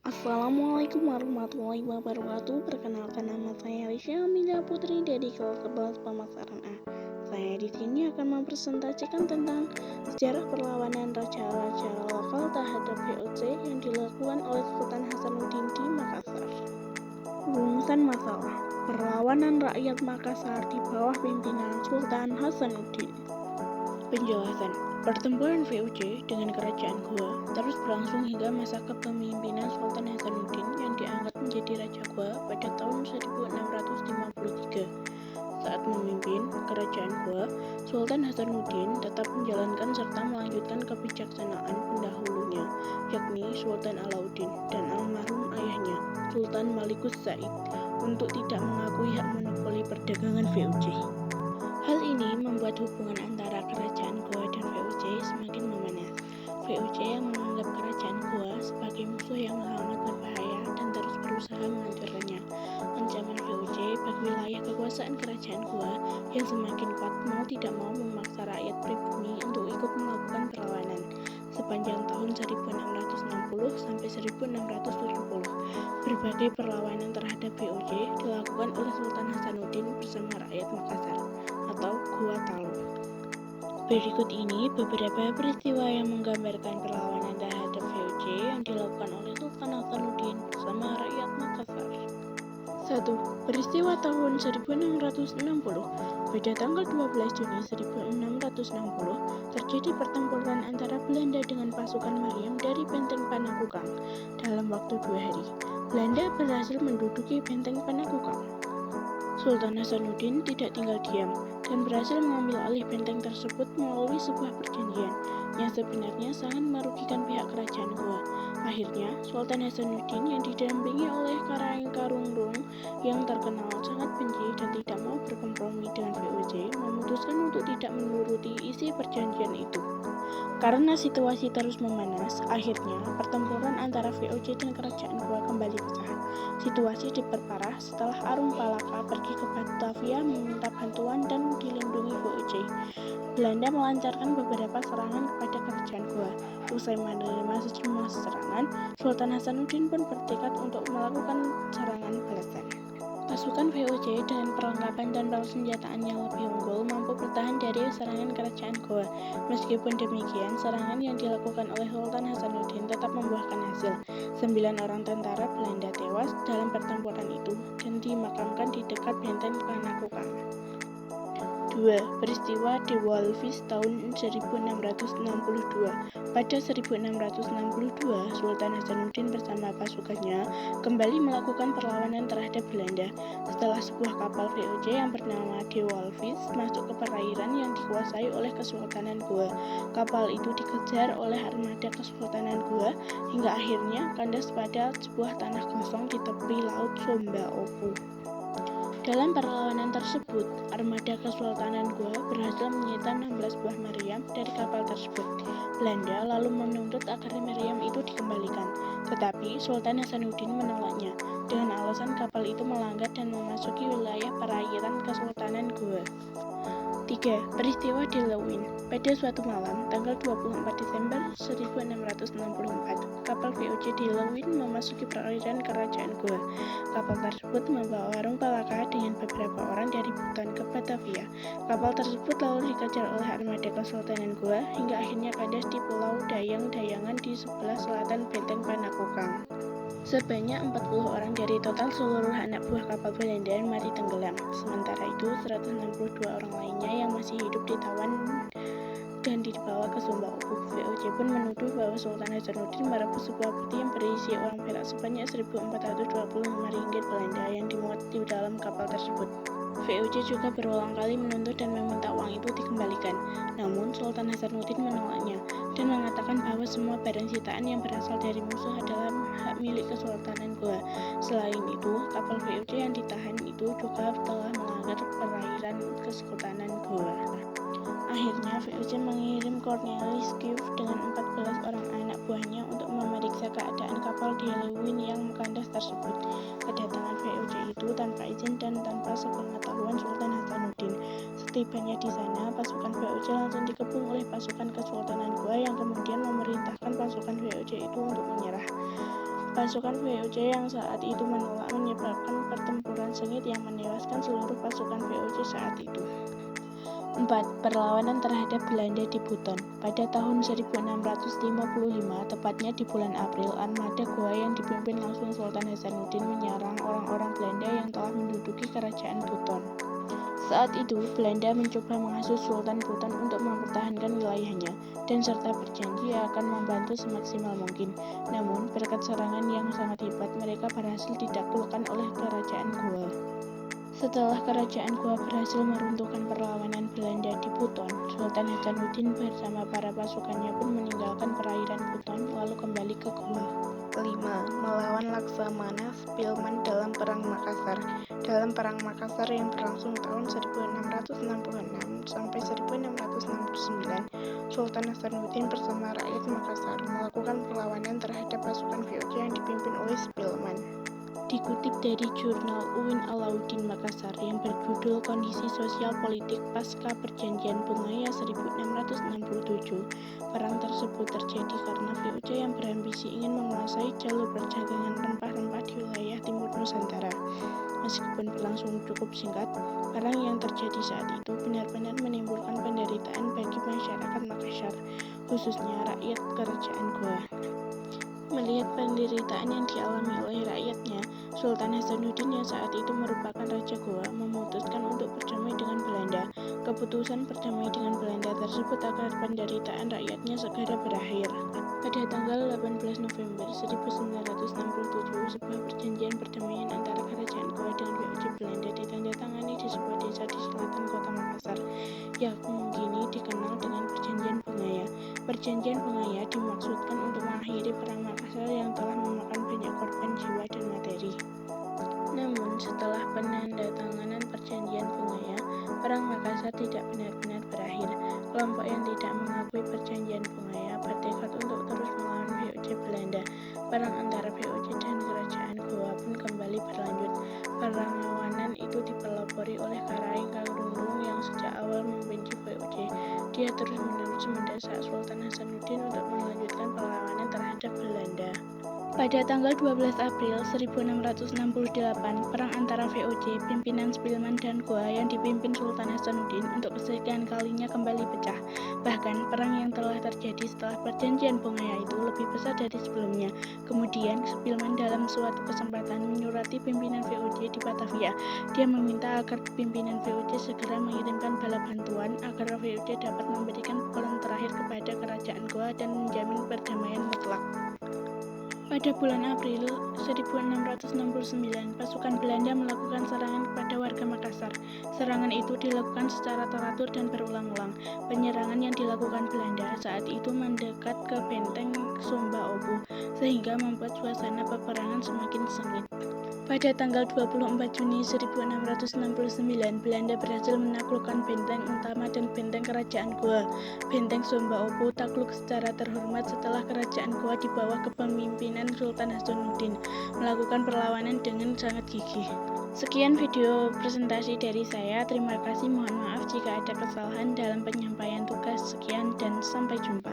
Assalamualaikum warahmatullahi wabarakatuh. Perkenalkan, nama saya Risha Amelia Putri dari kelas 11 Pemasaran A. Saya di sini akan mempresentasikan tentang sejarah perlawanan raja-raja lokal terhadap VOC yang dilakukan oleh Sultan Hasanuddin di Makassar. Rumusan masalah perlawanan rakyat Makassar di bawah pimpinan Sultan Hasanuddin. Penjelasan. Pertempuran VOC dengan Kerajaan Goa terus berlangsung hingga masa kepemimpinan Sultan Hasanuddin yang diangkat menjadi Raja Goa pada tahun 1653. Saat memimpin Kerajaan Goa, Sultan Hasanuddin tetap menjalankan serta melanjutkan kebijaksanaan pendahulunya, yakni Sultan Alauddin dan almarhum ayahnya, Sultan Malikus Said, untuk tidak mengakui hak monopoli perdagangan VOC. Hal ini membuat hubungan antara Kerajaan Goa dan VOC semakin memanas. VOC yang menganggap Kerajaan Goa sebagai musuh yang sangat berbahaya dan terus berusaha menghancurkannya. Ancaman VOC bagi wilayah kekuasaan Kerajaan Goa yang semakin kuat mau tidak mau memaksa rakyat pribumi untuk ikut melakukan perlawanan. Sepanjang tahun 1660 sampai 1670, berbagai perlawanan terhadap VOC dilakukan oleh Sultan Hasanuddin bersama rakyat Makassar atau Goa Talu. Berikut ini beberapa peristiwa yang menggambarkan perlawanan terhadap VOC yang dilakukan oleh Sultan Hasanuddin bersama rakyat Makassar. 1. Peristiwa tahun 1660. Pada tanggal 12 Juni 1660, terjadi pertempuran antara Belanda dengan pasukan Meriam dari Benteng Panakukang. Dalam waktu 2 hari, Belanda berhasil menduduki Benteng Panakukang. Sultan Hasanuddin tidak tinggal diam dan berhasil mengambil alih benteng tersebut melalui sebuah perjanjian yang sebenarnya sangat merugikan pihak kerajaan Goa. Akhirnya, Sultan Hasanuddin yang didampingi oleh Karangkarungrung yang terkenal sangat benci dan tidak mau berkompromi dengan VOC, memutuskan untuk tidak menuruti isi perjanjian itu. Karena situasi terus memanas, akhirnya pertempuran antara VOC dan kerajaan Goa kembali pecah. Situasi diperparah setelah Arum Palaka pergi ke Batavia meminta bantuan dan dilindungi VOC. Belanda melancarkan beberapa serangan kepada kerajaan Goa. Usai menerima sejumlah serangan, Sultan Hasanuddin pun bertekad untuk melakukan serangan balasan. Pasukan VOC dengan perlengkapan dan persenjataan yang lebih unggul mampu bertahan dari serangan kerajaan Goa. Meskipun demikian, serangan yang dilakukan oleh Sultan Hasanuddin tetap membuahkan hasil. 9 orang tentara Belanda tewas dalam pertempuran itu dan dimakamkan di dekat benteng Panakukang. 2. Peristiwa di Walvis tahun 1662. Pada 1662, Sultan Hasanuddin bersama pasukannya kembali melakukan perlawanan terhadap Belanda setelah sebuah kapal VOC yang bernama De Walvis masuk ke perairan yang dikuasai oleh Kesultanan Goa. Kapal itu dikejar oleh armada Kesultanan Goa hingga akhirnya kandas pada sebuah tanah kosong di tepi laut Somba Opu. Dalam perlawanan tersebut, armada Kesultanan Goa berhasil menyita 16 buah meriam dari kapal tersebut. Belanda lalu menuntut agar meriam itu dikembalikan, tetapi Sultan Hasanuddin menolaknya dengan alasan kapal itu melanggar dan memasuki wilayah perairan Kesultanan Goa. 3. Peristiwa di Lewin. Pada suatu malam, tanggal 24 Desember 1664, kapal VOC di Lewin memasuki perairan kerajaan Goa. Kapal tersebut membawa Arum Palaka dengan beberapa orang dari Buton ke Batavia. Kapal tersebut lalu dikejar oleh armada Kesultanan Goa hingga akhirnya kandas di Pulau Dayang-Dayangan di sebelah selatan benteng Panakukang. Sebanyak 40 orang dari total seluruh anak buah kapal Belanda mati tenggelam. Sementara itu, 162 orang lainnya yang masih hidup ditawan dan dibawa ke Sumba Opu. VOC pun menuduh bahwa Sultan Hasanuddin merebut sebuah peti yang berisi uang perak sebanyak 1.425 ringgit Belanda yang dimuat di dalam kapal tersebut. VOC juga berulang kali menuntut dan meminta uang itu dikembalikan. Namun, Sultan Hasanuddin menolaknya dan mengatakan bahwa semua barang sitaan yang berasal dari musuh adalah hak milik Kesultanan Goa. Selain itu, kapal VOC yang ditahan itu juga telah melanggar perairan Kesultanan Goa. Akhirnya, VOC mengirim Cornelis Kiev dengan 14 orang anak buahnya untuk memeriksa keadaan kapal di Lewin yang kandas tersebut. Kedatangan VOC itu tanpa izin dan tanpa sepengetahuan Sultan Hasanuddin. Setibanya di sana, pasukan VOC langsung dikepung oleh pasukan Kesultanan Goa yang kemudian memerintahkan pasukan VOC itu untuk menyerah. Pasukan VOC yang saat itu menolak menyebabkan pertempuran sengit yang menewaskan seluruh pasukan VOC saat itu. 4. Perlawanan terhadap Belanda di Buton. Pada tahun 1655, tepatnya di bulan April, armada Goa yang dipimpin langsung Sultan Hasanuddin menyerang orang-orang Belanda yang telah menduduki kerajaan Buton. Saat itu, Belanda mencoba menghasut Sultan Buton untuk mempertahankan wilayahnya dan serta berjanji akan membantu semaksimal mungkin. Namun, berkat serangan yang sangat hebat, mereka berhasil ditaklukkan oleh kerajaan Goa. Setelah kerajaan Goa berhasil meruntuhkan perlawanan Belanda di Buton, Sultan Hasanuddin bersama para pasukannya pun meninggalkan perairan Buton lalu kembali ke Goa. 5. Melawan Laksamana Spilman dalam Perang Makassar. Dalam Perang Makassar yang berlangsung tahun 1666 sampai 1669, Sultan Hasanuddin bersama rakyat Makassar melakukan perlawanan terhadap pasukan VOC yang dipimpin oleh Spilman. Dikutip dari jurnal Uin Alauddin Makassar yang berjudul Kondisi Sosial Politik Pasca Perjanjian Bungaya 1667, perang tersebut terjadi karena VOC yang berambisi ingin menguasai jalur perdagangan rempah-rempah di wilayah timur Nusantara. Meskipun berlangsung cukup singkat, perang yang terjadi saat itu benar-benar menimbulkan penderitaan bagi masyarakat Makassar, khususnya rakyat kerajaan Goa. Melihat penderitaan yang dialami oleh rakyatnya, Sultan Hasanuddin yang saat itu merupakan Raja Goa memutuskan untuk berdamai dengan Belanda. Keputusan berdamai dengan Belanda tersebut agar penderitaan rakyatnya segera berakhir. Pada tanggal 18 November 1967, sebuah perjanjian perdamaian antara kerajaan Goa dengan VOC Belanda ditandatangani di sebuah desa di selatan kota Makassar, yang kini dikenal dengan Perjanjian Bungaya. Perjanjian Bungaya dimaksudkan untuk mengakhiri perang Makassar yang telah memakan banyak korban jiwa dan materi. Namun, setelah penandatanganan Perjanjian Bungaya, perang Makassar tidak benar-benar berakhir. Kelompok yang tidak mengakui Perjanjian Bungaya bertekad untuk terus melawan VOC Belanda. Perang antara VOC dan kerajaan Goa pun kembali berlanjut. Perlawanan itu dipelopori oleh Karaeng Kangrundung yang sejak awal membenci VOC. Dia terus-menerus mendesak Sultan Hasanuddin untuk melanjutkan perlawanan terhadap Belanda. Pada tanggal 12 April 1668, perang antara VOC, pimpinan Spilman dan Goa yang dipimpin Sultan Hasanuddin untuk kesekian kalinya kembali pecah. Bahkan, perang yang telah terjadi setelah Perjanjian Bungaya itu lebih besar dari sebelumnya. Kemudian, Spilman dalam suatu kesempatan menyurati pimpinan VOC di Batavia. Dia meminta agar pimpinan VOC segera mengirimkan bala bantuan agar VOC dapat memberikan pukulan terakhir kepada kerajaan Goa dan menjamin perdamaian mutlak. Pada bulan April 1669, pasukan Belanda melakukan serangan kepada warga Makassar. Serangan itu dilakukan secara teratur dan berulang-ulang. Penyerangan yang dilakukan Belanda saat itu mendekat ke benteng Sumba Opu, sehingga membuat suasana peperangan semakin sengit. Pada tanggal 24 Juni 1669, Belanda berhasil menaklukkan benteng utama dan benteng kerajaan Goa. Benteng Sumba Opu takluk secara terhormat setelah kerajaan Goa di bawah kepemimpinan Sultan Hasanuddin melakukan perlawanan dengan sangat gigih. Sekian video presentasi dari saya. Terima kasih, mohon maaf jika ada kesalahan dalam penyampaian tugas. Sekian dan sampai jumpa.